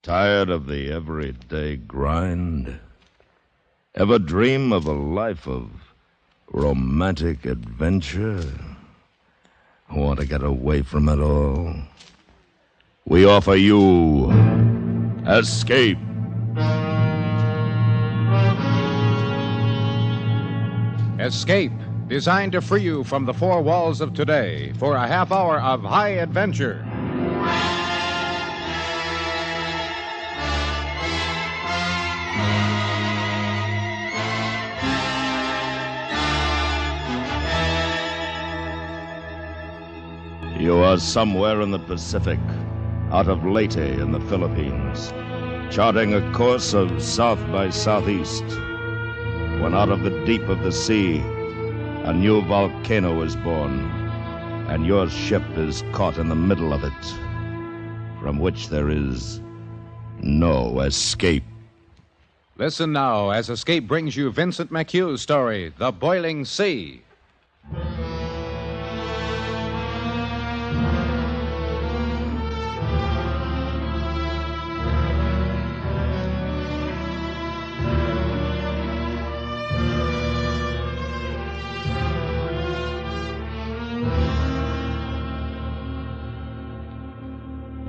Tired of the everyday grind? Ever dream of a life of romantic adventure? Want to get away from it all? We offer you Escape. Escape, designed to free you from the four walls of today for a half hour of high adventure. You are somewhere in the Pacific, out of Leyte in the Philippines, charting a course of south by southeast, when out of the deep of the sea, a new volcano is born, and your ship is caught in the middle of it, from which there is no escape. Listen now as Escape brings you Vincent McHugh's story, The Boiling Sea.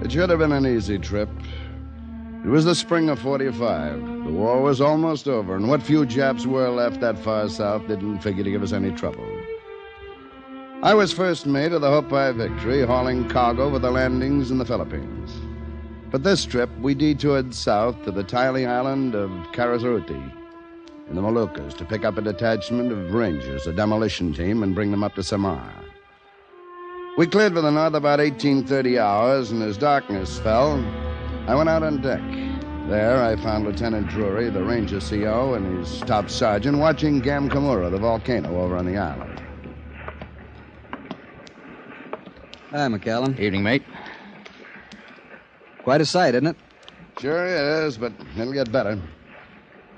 It should have been an easy trip. It was the spring of 45. The war was almost over, and what few Japs were left that far south didn't figure to give us any trouble. I was first mate of the Hopi Victory, hauling cargo with the landings in the Philippines. But this trip, we detoured south to the tiny island of Carazuti in the Moluccas to pick up a detachment of Rangers, a demolition team, and bring them up to Samar. We cleared for the north about 1830 hours, and as darkness fell, I went out on deck. There, I found Lieutenant Drury, the Ranger CO, and his top sergeant watching Gamkamura, the volcano, over on the island. Hi, McCallum. Evening, mate. Quite a sight, isn't it? Sure is, but it'll get better.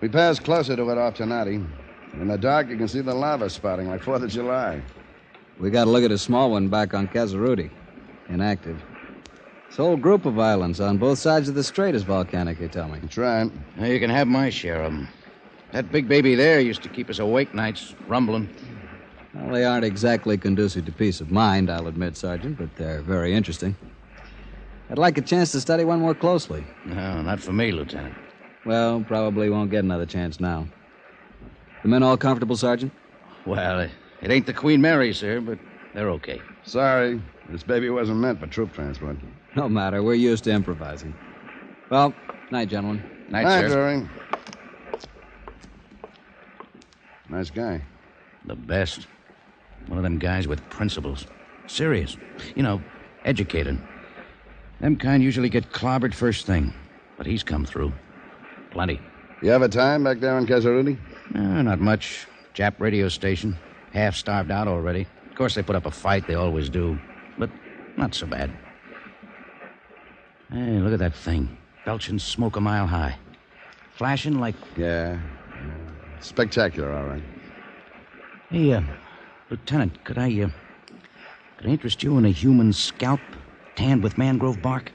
We passed closer to it off Tenati. In the dark, you can see the lava spouting like 4th of July. We got a look at a small one back on Cazaruti. Inactive. This whole group of islands on both sides of the strait is volcanic, they tell me. That's right. Now, you can have my share of them. That big baby there used to keep us awake nights, rumbling. Well, they aren't exactly conducive to peace of mind, I'll admit, Sergeant, but they're very interesting. I'd like a chance to study one more closely. No, not for me, Lieutenant. Well, probably won't get another chance now. The men all comfortable, Sergeant? Well, it ain't the Queen Mary, sir, but they're okay. Sorry, this baby wasn't meant for troop transport. No matter, we're used to improvising. Well, night, gentlemen. Night, Hi, sir. Drury. Nice guy. The best. One of them guys with principles. Serious. You know, educated. Them kind usually get clobbered first thing, but he's come through. Plenty. You have a time back there in Cazaruti? Not much. Jap radio station. Half starved out already. Of course, they put up a fight. They always do. But not so bad. Hey, look at that thing. Belching smoke a mile high. Flashing like... Yeah. Spectacular, all right. Hey, Lieutenant, could I interest you in a human scalp tanned with mangrove bark?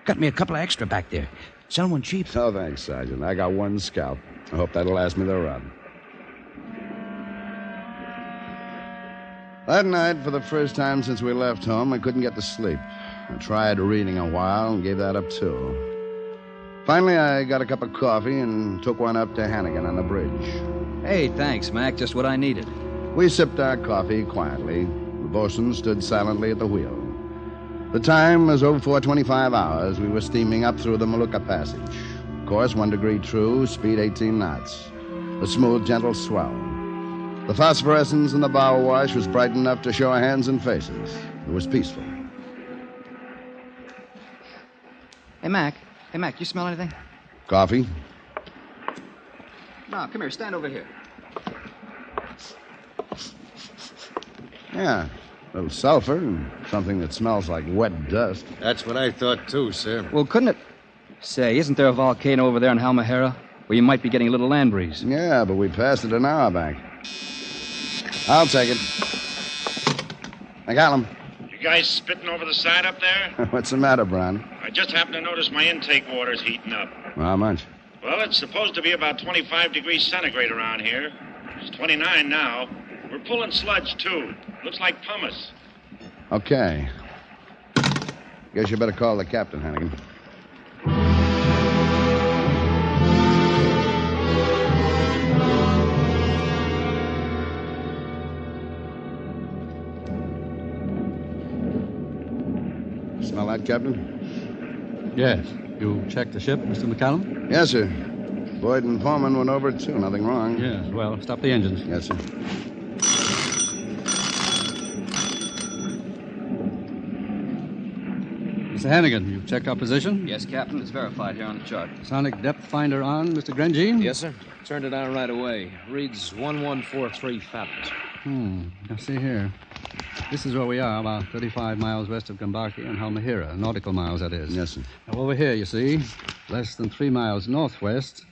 Got me a couple of extra back there. Sell one cheap. Oh, thanks, Sergeant. I got one scalp. I hope that'll last me the run. That night, for the first time since we left home, I couldn't get to sleep. I tried reading a while and gave that up, too. Finally, I got a cup of coffee and took one up to Hannigan on the bridge. Hey, thanks, Mac. Just what I needed. We sipped our coffee quietly. The bosun stood silently at the wheel. The time was 04:25 hours. We were steaming up through the Molucca Passage. Course 1 degree true, speed 18 knots. A smooth, gentle swell. The phosphorescence in the bow wash was bright enough to show our hands and faces. It was peaceful. Hey, Mac, you smell anything? Coffee? No, come here, stand over here. Yeah, a little sulfur and something that smells like wet dust. That's what I thought, too, sir. Well, couldn't it... Say, isn't there a volcano over there in Halmahera where you might be getting a little land breeze? Yeah, but we passed it an hour back. I'll take it. I got him. guys spitting over the side up there? What's the matter, Brown? I just happened to notice my intake water's heating up. How much? Well, it's supposed to be about 25 degrees centigrade around here. It's 29 now. We're pulling sludge, too. Looks like pumice. Okay. Guess you better call the captain, Hannigan. Smell that, Captain? Yes. You checked the ship, Mr. McCallum? Yes, sir. Boyd and Foreman went over it, too. Nothing wrong. Yes. Well, stop the engines. Yes, sir. Mr. Hannigan, you checked our position? Yes, Captain. It's verified here on the chart. Sonic depth finder on, Mr. Grangine? Yes, sir. Turned it on right away. Reads 1143 fathoms. Now, see here. This is where we are, about 35 miles west of Gambaki and Halmahera, nautical miles, that is. Yes, sir. Now, over here, you see, less than 3 miles northwest,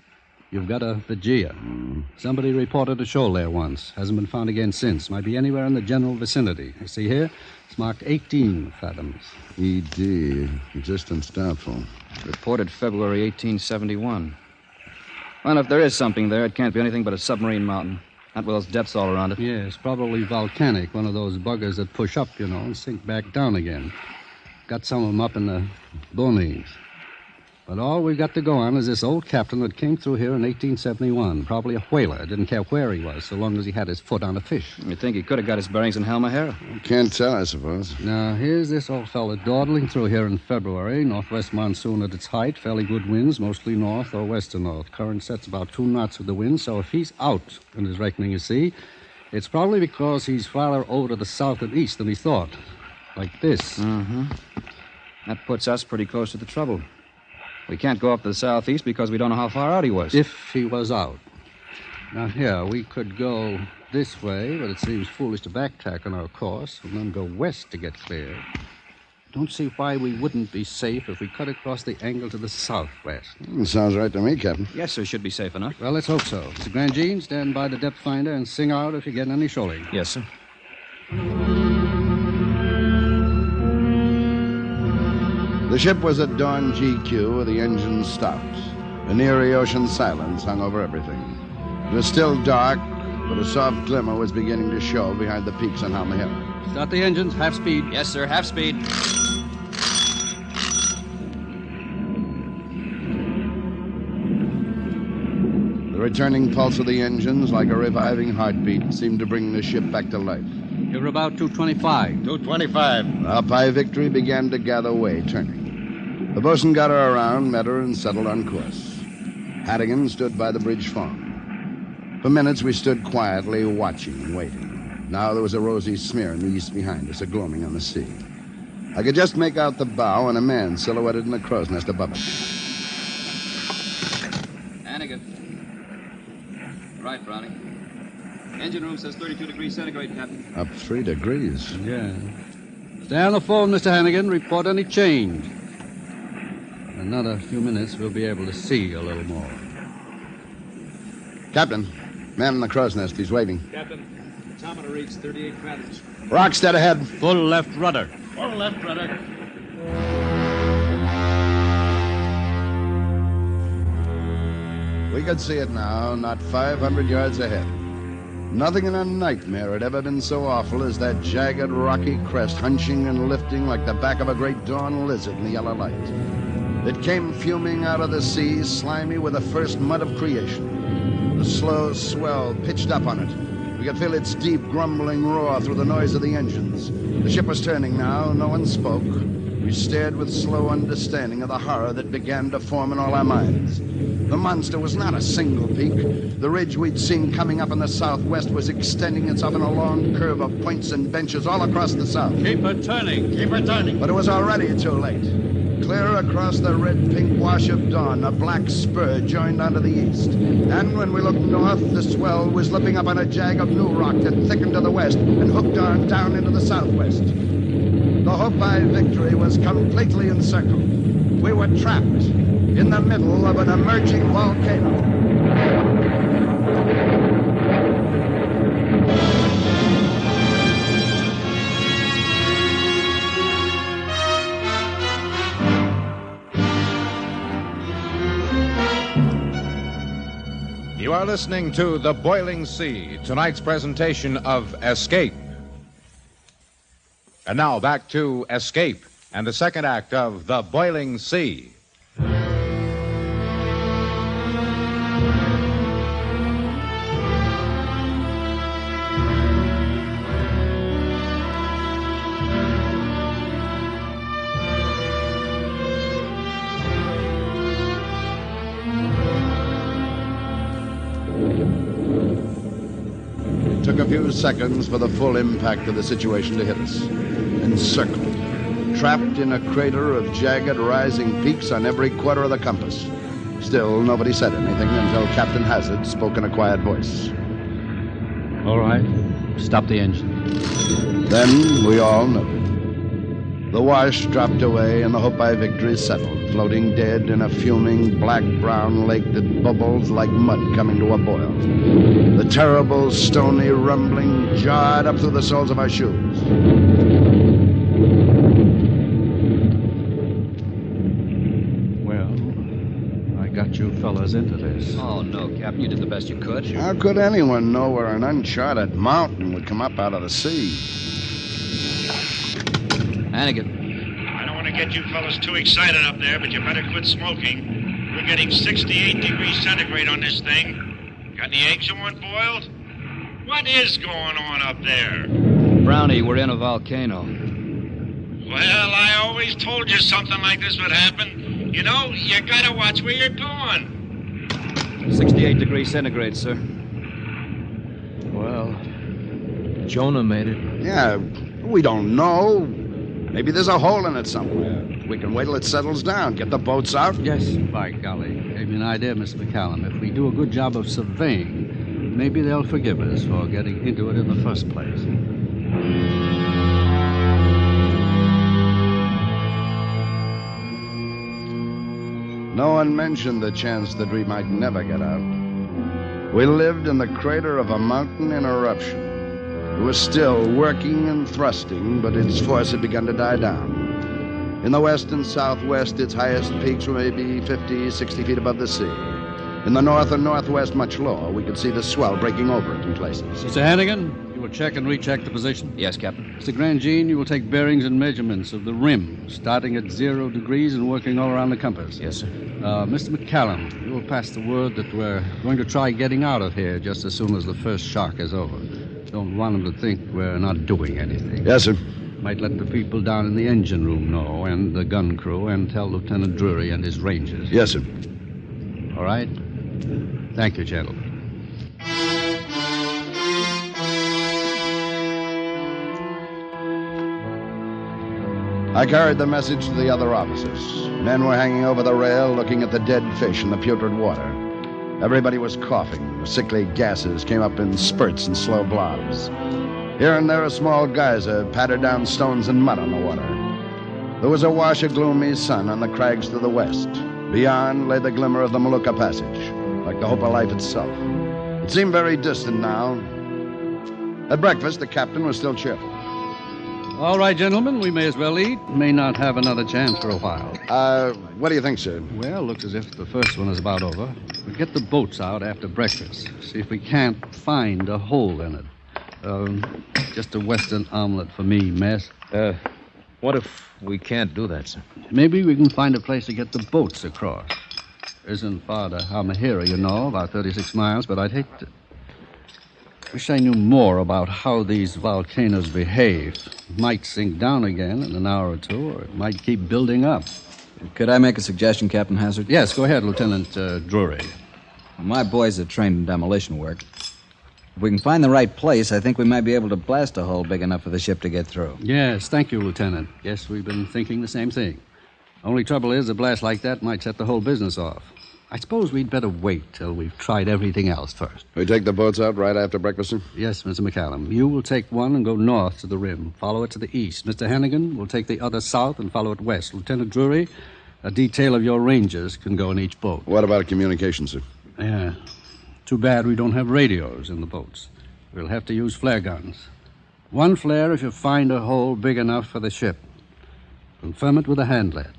you've got a Vigia. Somebody reported a shoal there once. Hasn't been found again since. Might be anywhere in the general vicinity. You see here, it's marked 18 fathoms. ED. Existence doubtful. Reported February 1871. Well, if there is something there, it can't be anything but a submarine mountain. Not with those depths all around it. Yes, probably volcanic. One of those buggers that push up, you know, and sink back down again. Got some of them up in the boonies. But all we've got to go on is this old captain that came through here in 1871. Probably a whaler. Didn't care where he was, so long as he had his foot on a fish. You think he could have got his bearings in Halmahera? Can't tell, I suppose. Now, here's this old fella dawdling through here in February. Northwest monsoon at its height. Fairly good winds, mostly north or west to north. Current sets about 2 knots with the wind, so if he's out in his reckoning, you see, it's probably because he's farther over to the south and east than he thought. Like this. Mm-hmm. That puts us pretty close to the trouble. We can't go up to the southeast because we don't know how far out he was. If he was out. Now, here, we could go this way, but it seems foolish to backtrack on our course and then go west to get clear. Don't see why we wouldn't be safe if we cut across the angle to the southwest. Sounds right to me, Captain. Yes, sir, should be safe enough. Well, let's hope so. Mr. Grangine, stand by the depth finder and sing out if you get any shoaling. Yes, sir. The ship was at dawn GQ where the engine stopped. An eerie ocean silence hung over everything. It was still dark, but a soft glimmer was beginning to show behind the peaks on Halmahera. Start the engines, half speed. Yes, sir, half speed. The returning pulse of the engines, like a reviving heartbeat, seemed to bring the ship back to life. You're about 225. 225. Up High Victory began to gather way, turning. The bosun got her around, met her, and settled on course. Hannigan stood by the bridge phone. For minutes, we stood quietly, watching and waiting. Now there was a rosy smear in the east behind us, a gloaming on the sea. I could just make out the bow and a man silhouetted in the crow's nest above it. Hannigan. Right, Brownie. Engine room says 32 degrees centigrade, Captain. Up 3 degrees. Yeah. Stay on the phone, Mr. Hannigan. Report any change. In another few minutes, we'll be able to see a little more. Captain, man in the crow's nest. He's waving. Captain, thermometer reads 38 fathoms. Rock's dead ahead. Full left rudder. Full left rudder. We could see it now, not 500 yards ahead. Nothing in a nightmare had ever been so awful as that jagged, rocky crest hunching and lifting like the back of a great dawn lizard in the yellow light. It came fuming out of the sea, slimy with the first mud of creation. The slow swell pitched up on it. We could feel its deep, grumbling roar through the noise of the engines. The ship was turning now. No one spoke. We stared with slow understanding of the horror that began to form in all our minds. The monster was not a single peak. The ridge we'd seen coming up in the southwest was extending itself in a long curve of points and benches all across the south. Keep her turning. Keep her turning. But it was already too late. Clear across the red-pink wash of dawn, a black spur joined onto the east. And when we looked north, the swell was lipping up on a jag of new rock that thickened to the west and hooked on down into the southwest. The Hopi Victory was completely encircled. We were trapped in the middle of an emerging volcano. You are listening to The Boiling Sea, tonight's presentation of Escape. And now back to Escape and the second act of The Boiling Sea. It took a few seconds for the full impact of the situation to hit us. Encircled, trapped in a crater of jagged, rising peaks on every quarter of the compass. Still, nobody said anything until Captain Hazard spoke in a quiet voice. All right. Stop the engine. Then we all noted. The wash dropped away and the Hopi Victory settled, floating dead in a fuming black-brown lake that bubbles like mud coming to a boil. The terrible, stony rumbling jarred up through the soles of our shoes. Well, I got you fellas into this. Oh, no, Captain. You did the best you could. How could anyone know where an uncharted mountain would come up out of the sea? Hannigan. I don't want to get you fellas too excited up there, but you better quit smoking. We're getting 68 degrees centigrade on this thing. Got any eggs you want boiled? What is going on up there? Brownie, we're in a volcano. Well, I always told you something like this would happen. You know, you gotta watch where you're going. 68 degrees centigrade, sir. Well, Jonah made it. Yeah, we don't know. Maybe there's a hole in it somewhere. We can wait till it settles down, get the boats out. Yes, by golly. Gave me an idea, Mr. McCallum. If we do a good job of surveying, maybe they'll forgive us for getting into it in the first place. No one mentioned the chance that we might never get out. We lived in the crater of a mountain in eruption. It was still working and thrusting, but its force had begun to die down. In the west and southwest, its highest peaks were maybe 50, 60 feet above the sea. In the north and northwest, much lower, we could see the swell breaking over it in places. Mr. Hannigan, you will check and recheck the position? Yes, Captain. Mr. Grandjean, you will take bearings and measurements of the rim, starting at 0 degrees and working all around the compass. Yes, sir. Mr. McCallum, you will pass the word that we're going to try getting out of here just as soon as the first shock is over. Don't want them to think we're not doing anything. Yes, sir. Might let the people down in the engine room know, and the gun crew, and tell Lieutenant Drury and his rangers. Yes, sir. All right? Thank you, gentlemen. I carried the message to the other officers. Men were hanging over the rail looking at the dead fish in the putrid water. Everybody was coughing. Sickly gases came up in spurts and slow blobs. Here and there, a small geyser pattered down stones and mud on the water. There was a wash of gloomy sun on the crags to the west. Beyond lay the glimmer of the Molucca Passage, like the hope of life itself. It seemed very distant now. At breakfast, the captain was still cheerful. All right, gentlemen, we may as well eat. May not have another chance for a while. What do you think, sir? Well, looks as if the first one is about over. We'll get the boats out after breakfast. See if we can't find a hole in it. Just a Western omelet for me, mess. What if we can't do that, sir? Maybe we can find a place to get the boats across. Isn't far to Halmahera, you know, about 36 miles, but I'd hate to... Wish I knew more about how these volcanoes behave. It might sink down again in an hour or two, or it might keep building up. Could I make a suggestion, Captain Hazard? Yes, go ahead, Lieutenant Drury. My boys are trained in demolition work. If we can find the right place, I think we might be able to blast a hole big enough for the ship to get through. Yes, thank you, Lieutenant. Yes, we've been thinking the same thing. Only trouble is, a blast like that might set the whole business off. I suppose we'd better wait till we've tried everything else first. We take the boats out right after breakfast, sir? Yes, Mr. McCallum. You will take one and go north to the rim. Follow it to the east. Mr. Hannigan will take the other south and follow it west. Lieutenant Drury, a detail of your rangers can go in each boat. What about communication, sir? Yeah. Too bad we don't have radios in the boats. We'll have to use flare guns. One flare if you find a hole big enough for the ship. Confirm it with a handlet.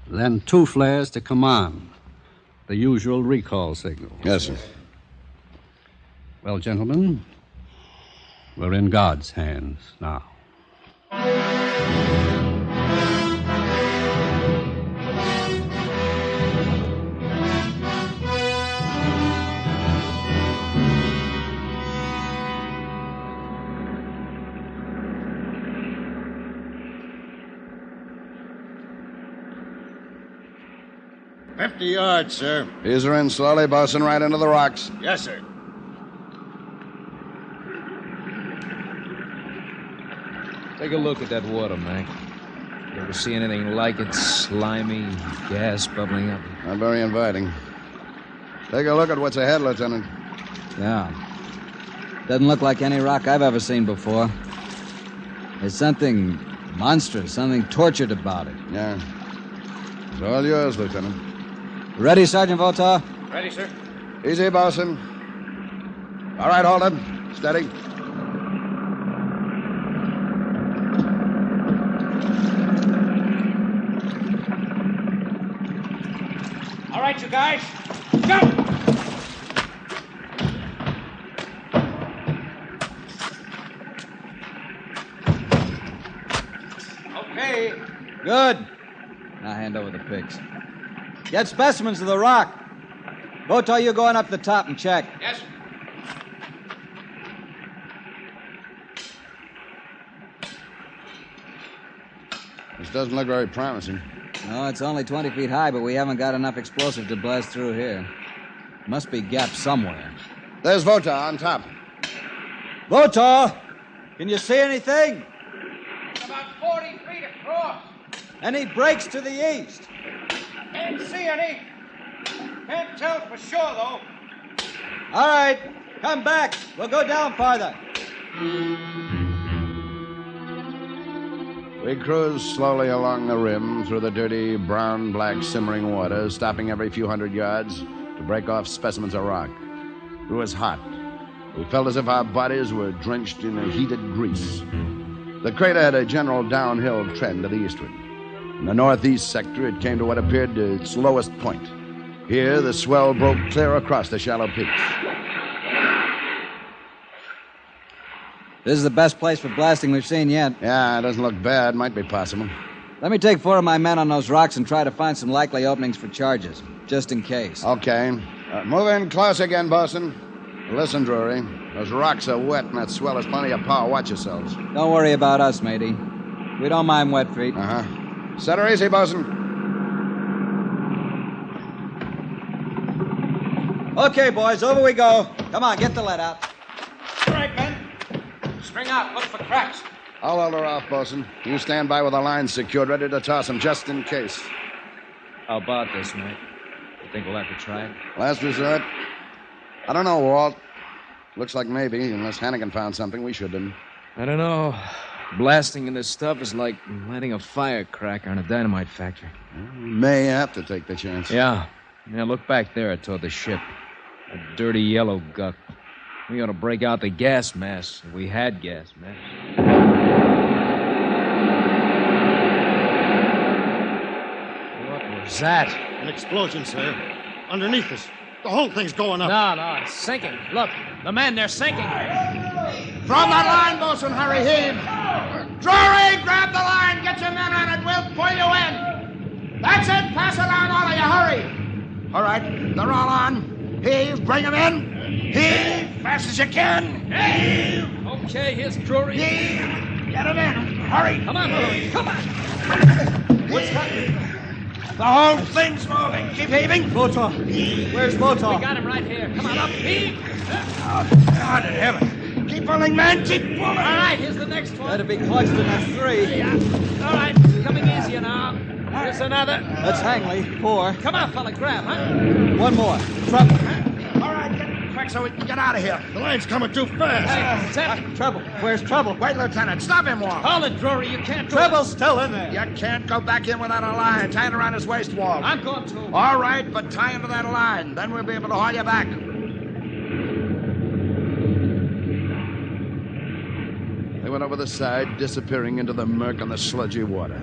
Then 2 flares to command. The usual recall signal. Yes, sir. Well, gentlemen, we're in God's hands now. $50 yards, sir. Ease her in slowly, bosun, right into the rocks. Yes, sir. Take a look at that water, Mac. You ever see anything like it? Slimy, gas bubbling up. Not very inviting. Take a look at what's ahead, Lieutenant. Yeah. Doesn't look like any rock I've ever seen before. There's something monstrous, something tortured about it. Yeah. It's all yours, Lieutenant. Ready, Sergeant Votar? Ready, sir. Easy, bosun. All right, hold it. Steady. All right, you guys. Jump! Okay. Good. Now hand over the picks. Get specimens of the rock. Votar, you going up the top and check. Yes. This doesn't look very promising. No, it's only 20 feet high, but we haven't got enough explosive to blast through here. Must be gaps somewhere. There's Votar on top. Votar! Can you see anything? About 40 feet across. Any breaks to the east? Can't see any. Can't tell for sure, though. All right, come back. We'll go down farther. We cruised slowly along the rim through the dirty, brown-black simmering water, stopping every few hundred yards to break off specimens of rock. It was hot. We felt as if our bodies were drenched in a heated grease. The crater had a general downhill trend to the eastward. In the northeast sector, it came to what appeared to its lowest point. Here, the swell broke clear across the shallow peaks. This is the best place for blasting we've seen yet. Yeah, it doesn't look bad. Might be possible. Let me take 4 of my men on those rocks and try to find some likely openings for charges, just in case. Okay. Move in close again, bosun. Listen, Drury. Those rocks are wet, and that swell has plenty of power. Watch yourselves. Don't worry about us, matey. We don't mind wet feet. Uh-huh. Set her easy, bosun. Okay, boys, over we go. Come on, get the lead out. All right, men. String out. Look for cracks. I'll hold her off, bosun. You stand by with the lines secured, ready to toss them just in case. How about this, mate? You think we'll have to try it? Last resort? I don't know, Walt. Looks like maybe, unless Hannigan found something we shouldn't. I don't know. Blasting in this stuff is like lighting a firecracker in a dynamite factory. May have to take the chance. Yeah. Look back there toward the ship. A dirty yellow guck. We ought to break out the gas masks if we had gas masks. What was that? An explosion, sir. Underneath us. The whole thing's going up. No, it's sinking. Look, the men, they're sinking. From that line, bosun, hurry, heave. Drury, grab the line. Get your men on it. We'll pull you in. That's it. Pass it on, all of you. Hurry. All right, they're all on. Heave, bring them in. Heave, fast as you can. Heave. Okay, here's Drury. Heave. Get them in. Hurry. Come on, Drury. Come on. What's happening? The whole thing's moving. Keep heaving. Votar. Where's Votar? We got him right here. Come on, up. Heave. Oh, God in heaven. Keep pulling, man. Keep pulling. All right, here's the next one. That'd be clutched in a 3. Yeah. All right, coming easier now. Here's another. Let's hang, Lee. 4. Come on, fella, grab, huh? One more. Trouble. All right, get quick so we can get out of here. The line's coming too fast. Hey, what's happening? Trouble. Where's Trouble? Wait, Lieutenant. Stop him, Walt. Hold it, Drury. You can't do Trouble's still in there. You can't go back in without a line. Tie it around his waist, Walt. it. I'm going to. All right, but tie into that line. Then we'll be able to haul you back. They went over the side, disappearing into the murk and the sludgy water.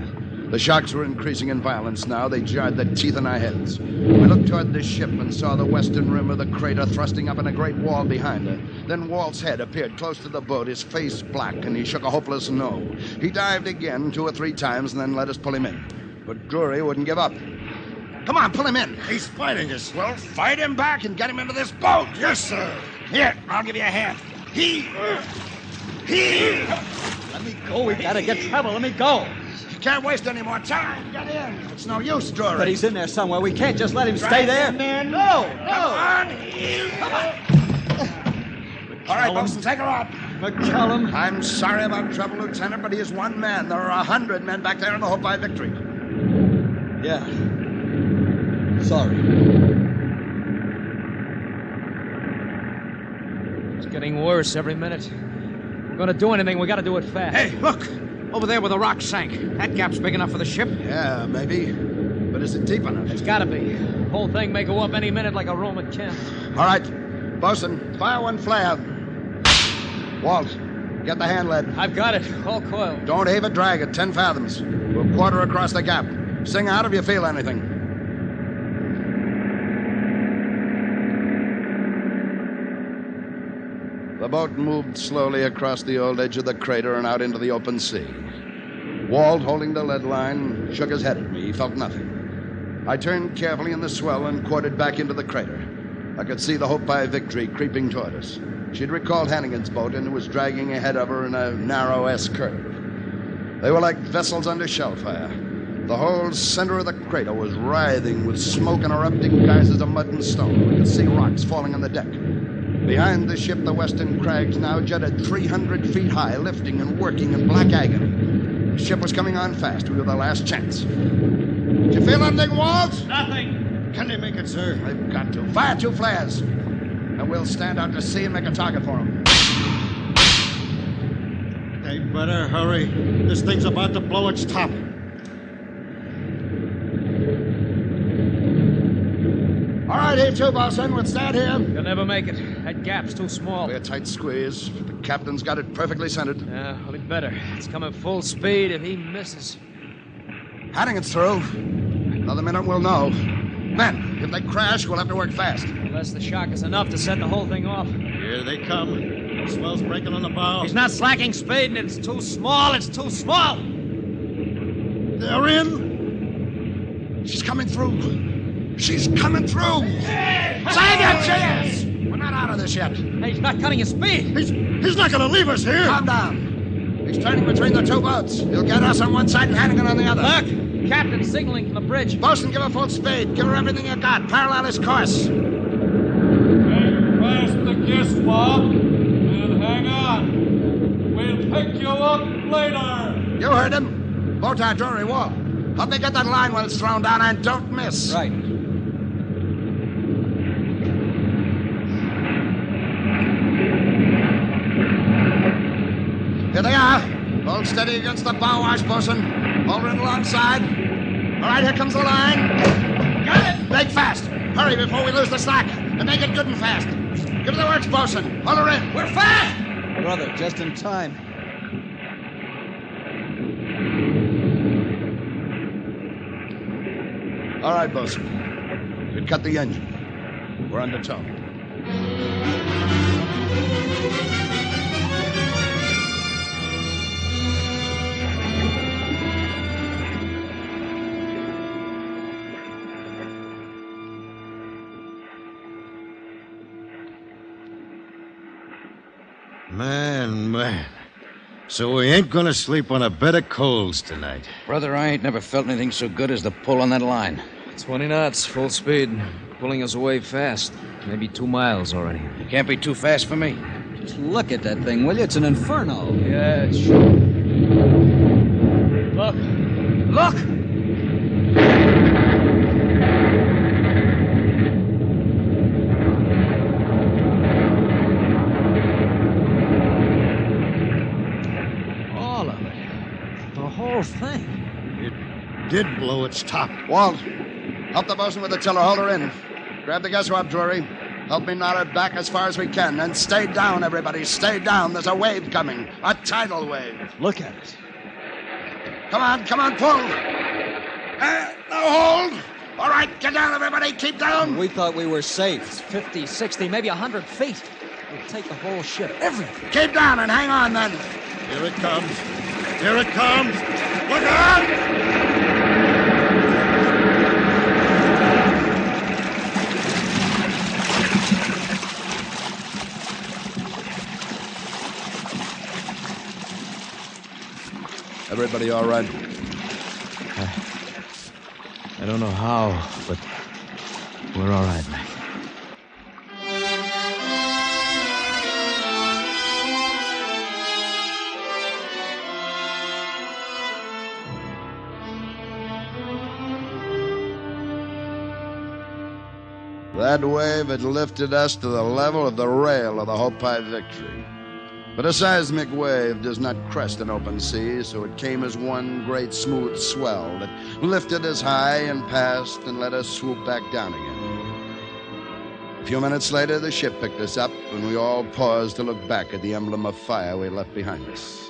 The shocks were increasing in violence now. They jarred the teeth in our heads. We looked toward the ship and saw the western rim of the crater thrusting up in a great wall behind her. Then Walt's head appeared close to the boat, his face black, and he shook a hopeless no. He dived again 2 or 3 times and then let us pull him in. But Drury wouldn't give up. Come on, pull him in. He's fighting us. Well, fight him back and get him into this boat. Yes, sir. Here, I'll give you a hand. He. Let me go. We gotta get trouble. Let me go. You can't waste any more time. Get in. It's no use, Drury. But he's in there somewhere. We can't just let him stay there. No. Come on. All right, Wilson, take her out. McCallum. I'm sorry about trouble, Lieutenant, but he is one man. There are 100 men back there in the Hope by Victory. Yeah. Sorry. It's getting worse every minute. If we're gonna do anything, we gotta do it fast. Hey, look! Over there where the rock sank. That gap's big enough for the ship. Yeah, maybe. But is it deep enough? It's gotta be. The whole thing may go up any minute like a Roman camp. All right. Bosun, fire one flare. Walt, get the hand lead. I've got it. All coiled. Don't heave a drag at 10 fathoms. We'll quarter across the gap. Sing out if you feel anything. The boat moved slowly across the old edge of the crater and out into the open sea. Walt, holding the lead line, shook his head at me. He felt nothing. I turned carefully in the swell and quartered back into the crater. I could see the Hope by Victory creeping toward us. She'd recalled Hannigan's boat and was dragging ahead of her in a narrow S-curve. They were like vessels under shell fire. The whole center of the crater was writhing with smoke and erupting geysers of mud and stone. We could see rocks falling on the deck. Behind the ship, the western crags now jutted 300 feet high, lifting and working in black agony. The ship was coming on fast. We were the last chance. Did you feel anything, Walt? Nothing. Can they make it, sir? They've got to. Fire 2 flares. And we'll stand out to sea and make a target for them. They better hurry. This thing's about to blow its top. All right, here too, Bosun. We'll stand here. You'll never make it. That gap's too small. We're a tight squeeze. The captain's got it perfectly centered. Yeah, well, he'd better. It's coming full speed. If he misses... Hannigan's through. Another minute, we'll know. Men, if they crash, we'll have to work fast. Unless the shock is enough to set the whole thing off. Here they come. The swell's breaking on the bow. He's not slacking speed, and it's too small. It's too small. They're in. She's coming through. She's coming through. Save your chairs. We're not out of this yet. Hey, he's not cutting his speed. He's not going to leave us here. Calm down. He's turning between the 2 boats. He'll get us on one side and Hannigan on the other. Look! Captain signaling from the bridge. Bosun, give her full speed. Give her everything you got. Parallel his course. Hang fast the kiss, Bob, and hang on. We'll pick you up later. You heard him. Botar, Drury, Walt. Help me get that line when it's thrown down and don't miss. Right. Here they are. Hold steady against the bow wash, Bosun. Hold it alongside. All right, here comes the line. Got it. Make fast. Hurry before we lose the slack. And make it good and fast. Give her the works, Bosun. Hold her in. We're fast. Brother, just in time. All right, Bosun. You cut the engine. We're under tow. Man. So we ain't gonna sleep on a bed of coals tonight. Brother, I ain't never felt anything so good as the pull on that line. 20 knots, full speed. Pulling us away fast. Maybe 2 miles already. It can't be too fast for me. Just look at that thing, will you? It's an inferno. Yeah, it's sure. Look. Look! All of it. The whole thing. It did blow its top. Walt, help the bosun with the tiller. Hold her in. Grab the gas rope, Drury. Help me knot her back as far as we can. And stay down, everybody. Stay down. There's a wave coming. A tidal wave. Look at it. Come on, pull. Now hold. All right, get down, everybody. Keep down. We thought we were safe. 50, 60, maybe 100 feet. We'll take the whole ship, everything. Keep down and hang on, then. Here it comes. Here it comes. Look out! Everybody all right? I don't know how, but we're all right, Mac. That wave had lifted us to the level of the rail of the Hopi Victory. But a seismic wave does not crest an open sea, so it came as one great smooth swell that lifted us high and passed and let us swoop back down again. A few minutes later, the ship picked us up, and we all paused to look back at the emblem of fire we left behind us.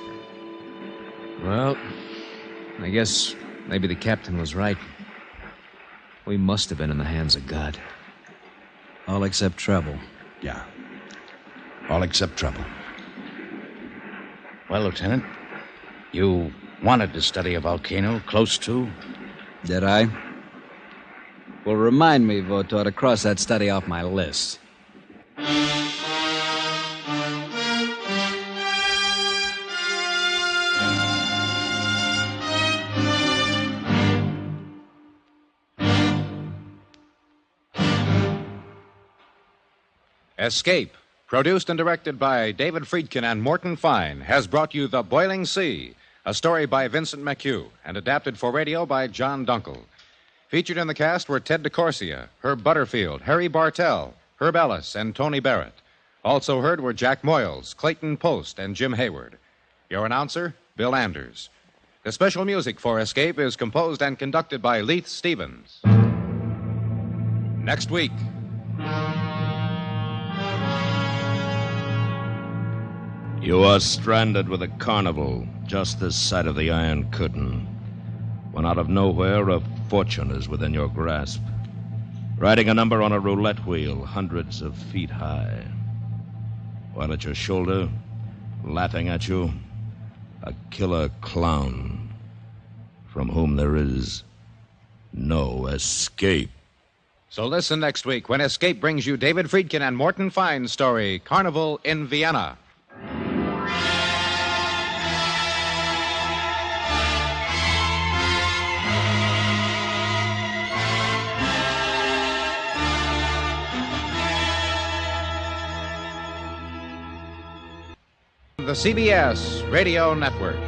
Well, I guess maybe the captain was right. We must have been in the hands of God. All except trouble. Yeah. All except trouble. Well, Lieutenant, you wanted to study a volcano close to? Did I? Well, remind me, Votor, to cross that study off my list. Escape, produced and directed by David Friedkin and Morton Fine, has brought you The Boiling Sea, a story by Vincent McHugh and adapted for radio by John Dunkel. Featured in the cast were Ted DeCorsia, Herb Butterfield, Harry Bartell, Herb Ellis, and Tony Barrett. Also heard were Jack Moyles, Clayton Post, and Jim Hayward. Your announcer, Bill Anders. The special music for Escape is composed and conducted by Leith Stevens. Next week. You are stranded with a carnival just this side of the Iron Curtain, when out of nowhere a fortune is within your grasp. Riding a number on a roulette wheel hundreds of feet high. While at your shoulder, laughing at you, a killer clown from whom there is no escape. So listen next week when Escape brings you David Friedkin and Morton Fine's story, Carnival in Vienna. The CBS Radio Network.